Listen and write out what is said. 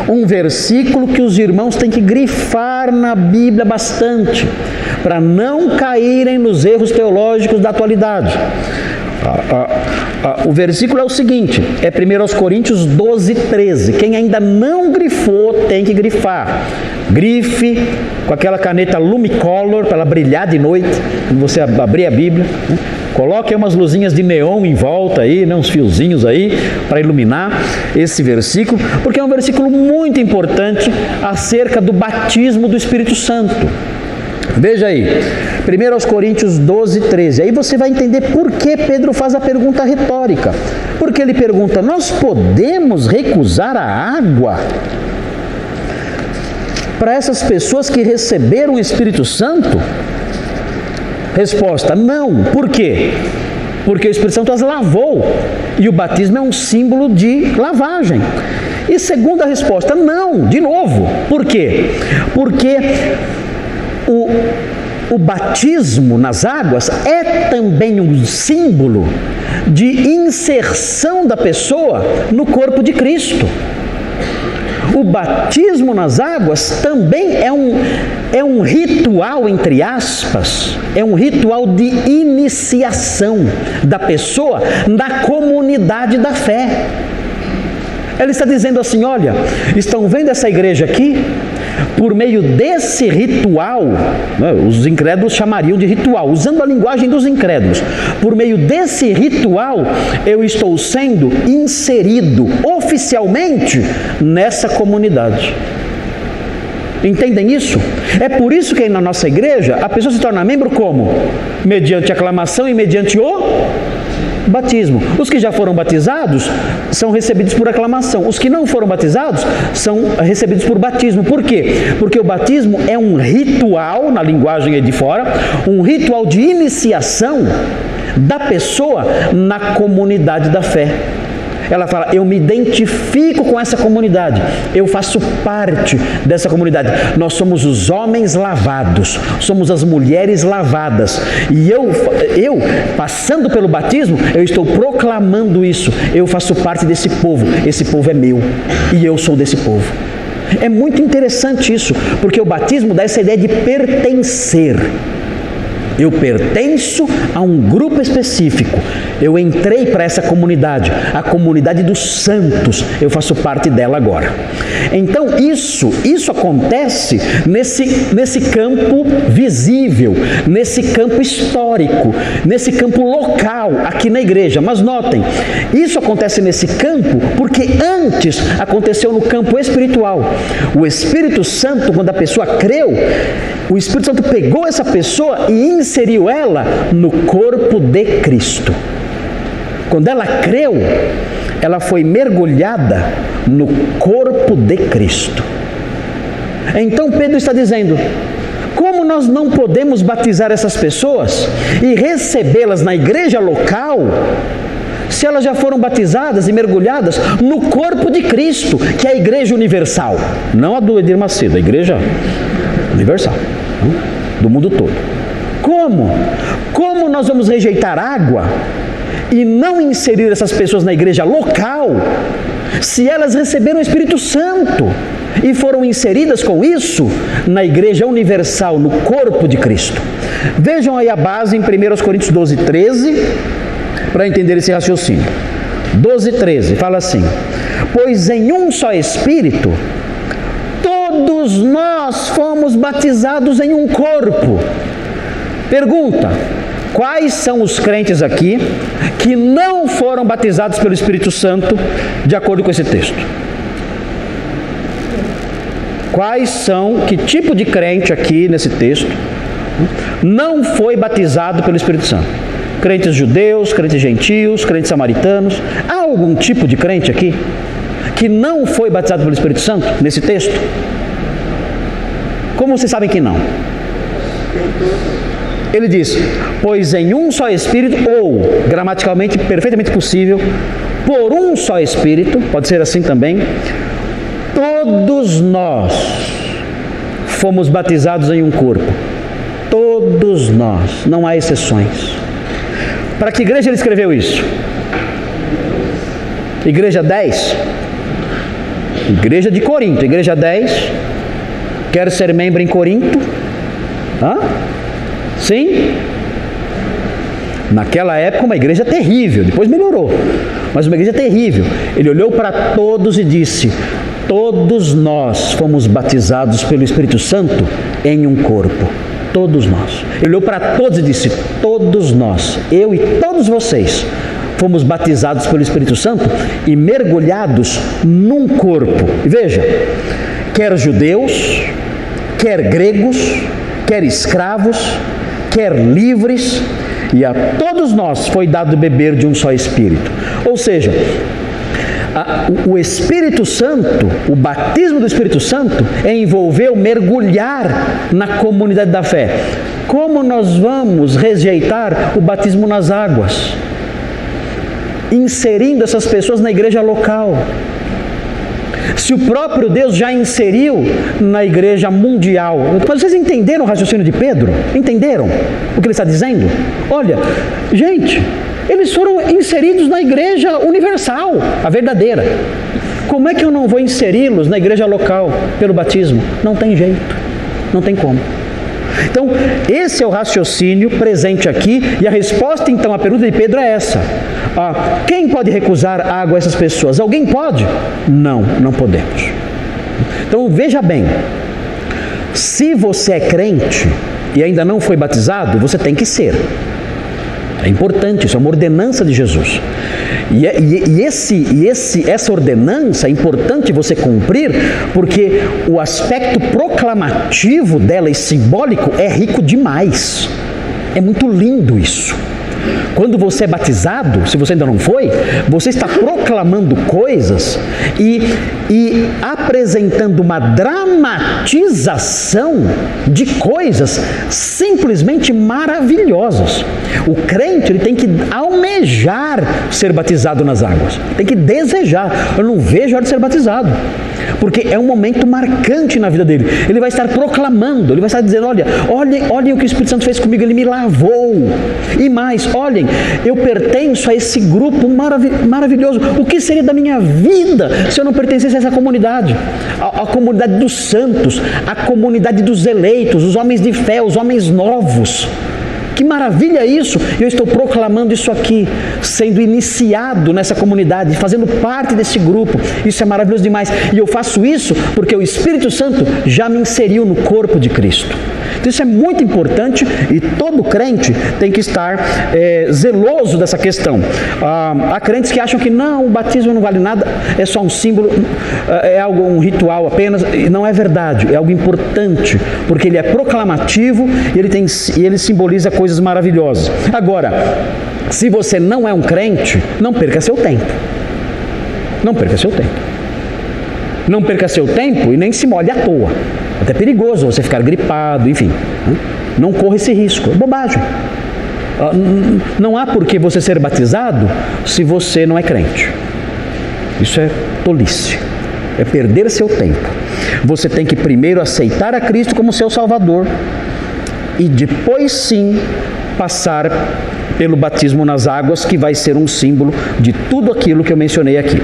Um versículo que os irmãos têm que grifar na Bíblia bastante, para não caírem nos erros teológicos da atualidade. O versículo é o seguinte, é 1 Coríntios 12, 13. Quem ainda não grifou, tem que grifar. Grife com aquela caneta Lumicolor, para ela brilhar de noite, quando você abrir a Bíblia, né? Coloque umas luzinhas de neon em volta aí, né? Uns fiozinhos aí, para iluminar esse versículo, porque é um versículo muito importante acerca do batismo do Espírito Santo. Veja aí, 1 Coríntios 12, 13. Aí você vai entender por que Pedro faz a pergunta retórica. Porque ele pergunta, nós podemos recusar a água para essas pessoas que receberam o Espírito Santo? Resposta, não. Por quê? Porque o Espírito Santo as lavou, e o batismo é um símbolo de lavagem. E segunda resposta, não, de novo. Por quê? Porque o batismo nas águas é também um símbolo de inserção da pessoa no corpo de Cristo. O batismo nas águas também é um ritual, entre aspas, é um ritual de iniciação da pessoa na comunidade da fé. Ele está dizendo assim, olha, estão vendo essa igreja aqui? Por meio desse ritual, né, os incrédulos chamariam de ritual, usando a linguagem dos incrédulos. Por meio desse ritual, eu estou sendo inserido oficialmente nessa comunidade. Entendem isso? É por isso que na nossa igreja, a pessoa se torna membro como? Mediante aclamação e mediante o batismo. Os que já foram batizados são recebidos por aclamação. Os que não foram batizados são recebidos por batismo. Por quê? Porque o batismo é um ritual, na linguagem aí de fora, um ritual de iniciação da pessoa na comunidade da fé. Ela fala, eu me identifico com essa comunidade, eu faço parte dessa comunidade. Nós somos os homens lavados, somos as mulheres lavadas. E eu passando pelo batismo, eu estou proclamando isso. Eu faço parte desse povo, esse povo é meu, e eu sou desse povo. É muito interessante isso, porque o batismo dá essa ideia de pertencer. Eu pertenço a um grupo específico. Eu entrei para essa comunidade, a comunidade dos santos. Eu faço parte dela agora. Então isso acontece nesse campo visível, nesse campo histórico, nesse campo local, aqui na igreja. Mas notem, isso acontece nesse campo porque antes aconteceu no campo espiritual. O Espírito Santo, quando a pessoa creu, o Espírito Santo pegou essa pessoa e inseriu ela no corpo de Cristo. Quando ela creu, ela foi mergulhada no corpo de Cristo. Então Pedro está dizendo, como nós não podemos batizar essas pessoas e recebê-las na igreja local, se elas já foram batizadas e mergulhadas no corpo de Cristo, que é a igreja universal, não a do Edir Macedo, a igreja universal, do mundo todo. Como? Como nós vamos rejeitar água e não inserir essas pessoas na igreja local, se elas receberam o Espírito Santo e foram inseridas com isso na igreja universal, no corpo de Cristo? Vejam aí a base em 1 Coríntios 12, 13, para entender esse raciocínio. 12, 13, fala assim, pois em um só Espírito, todos nós fomos batizados em um corpo. Pergunta, quais são os crentes aqui que não foram batizados pelo Espírito Santo de acordo com esse texto? Que tipo de crente aqui nesse texto não foi batizado pelo Espírito Santo? Crentes judeus, crentes gentios, crentes samaritanos. Há algum tipo de crente aqui que não foi batizado pelo Espírito Santo nesse texto? Como vocês sabem que não? Ele diz, pois em um só Espírito, ou, gramaticalmente, perfeitamente possível, por um só Espírito, pode ser assim também, todos nós fomos batizados em um corpo. Todos nós, não há exceções. Para que igreja ele escreveu isso? Igreja 10? Igreja de Corinto, igreja 10. Quer ser membro em Corinto? Sim? Naquela época uma igreja terrível, depois melhorou, mas uma igreja terrível. Ele olhou para todos e disse: todos nós fomos batizados pelo Espírito Santo em um corpo. Todos nós. Ele olhou para todos e disse: todos nós, eu e todos vocês, fomos batizados pelo Espírito Santo e mergulhados num corpo. E veja, quer judeus, quer gregos, quer escravos, quer livres, e a todos nós foi dado beber de um só Espírito. Ou seja, o Espírito Santo, o batismo do Espírito Santo, envolveu mergulhar na comunidade da fé. Como nós vamos rejeitar o batismo nas águas? Inserindo essas pessoas na igreja local. Se o próprio Deus já inseriu na igreja mundial. Mas vocês entenderam o raciocínio de Pedro? Entenderam o que ele está dizendo? Olha, gente, eles foram inseridos na igreja universal, a verdadeira. Como é que eu não vou inseri-los na igreja local pelo batismo? Não tem jeito, não tem como. Então, esse é o raciocínio presente aqui, e a resposta então à pergunta de Pedro é essa. Quem pode recusar água a essas pessoas? Alguém pode? Não, não podemos. Então, veja bem, se você é crente e ainda não foi batizado, você tem que ser. É importante, isso é uma ordenança de Jesus. Essa ordenança é importante você cumprir, porque o aspecto proclamativo dela e simbólico é rico demais. É muito lindo isso. Quando você é batizado, se você ainda não foi, você está proclamando coisas e apresentando uma dramatização de coisas simplesmente maravilhosas. O crente, ele tem que almejar ser batizado nas águas, tem que desejar. Eu não vejo a hora de ser batizado, porque é um momento marcante na vida dele. Ele vai estar proclamando, ele vai estar dizendo: olhem o que o Espírito Santo fez comigo, ele me lavou. E mais, olhem, eu pertenço a esse grupo maravilhoso. O que seria da minha vida se eu não pertencesse a essa comunidade? A comunidade dos santos, a comunidade dos eleitos, os homens de fé, os homens novos. Que maravilha isso! Eu estou proclamando isso aqui, sendo iniciado nessa comunidade, fazendo parte desse grupo. Isso é maravilhoso demais. E eu faço isso porque o Espírito Santo já me inseriu no corpo de Cristo. Então isso é muito importante, e todo crente tem que estar zeloso dessa questão. Há crentes que acham que não, o batismo não vale nada, é só um símbolo, é algo, um ritual apenas. E não é verdade, é algo importante, porque ele é proclamativo e ele simboliza coisas maravilhosas. Agora, se você não é um crente, não perca seu tempo. Não perca seu tempo. Não perca seu tempo e nem se molhe à toa. Até perigoso você ficar gripado, enfim. Não corra esse risco, é bobagem. Não há por que você ser batizado se você não é crente. Isso é tolice, é perder seu tempo. Você tem que primeiro aceitar a Cristo como seu Salvador e depois sim passar pelo batismo nas águas, que vai ser um símbolo de tudo aquilo que eu mencionei aqui.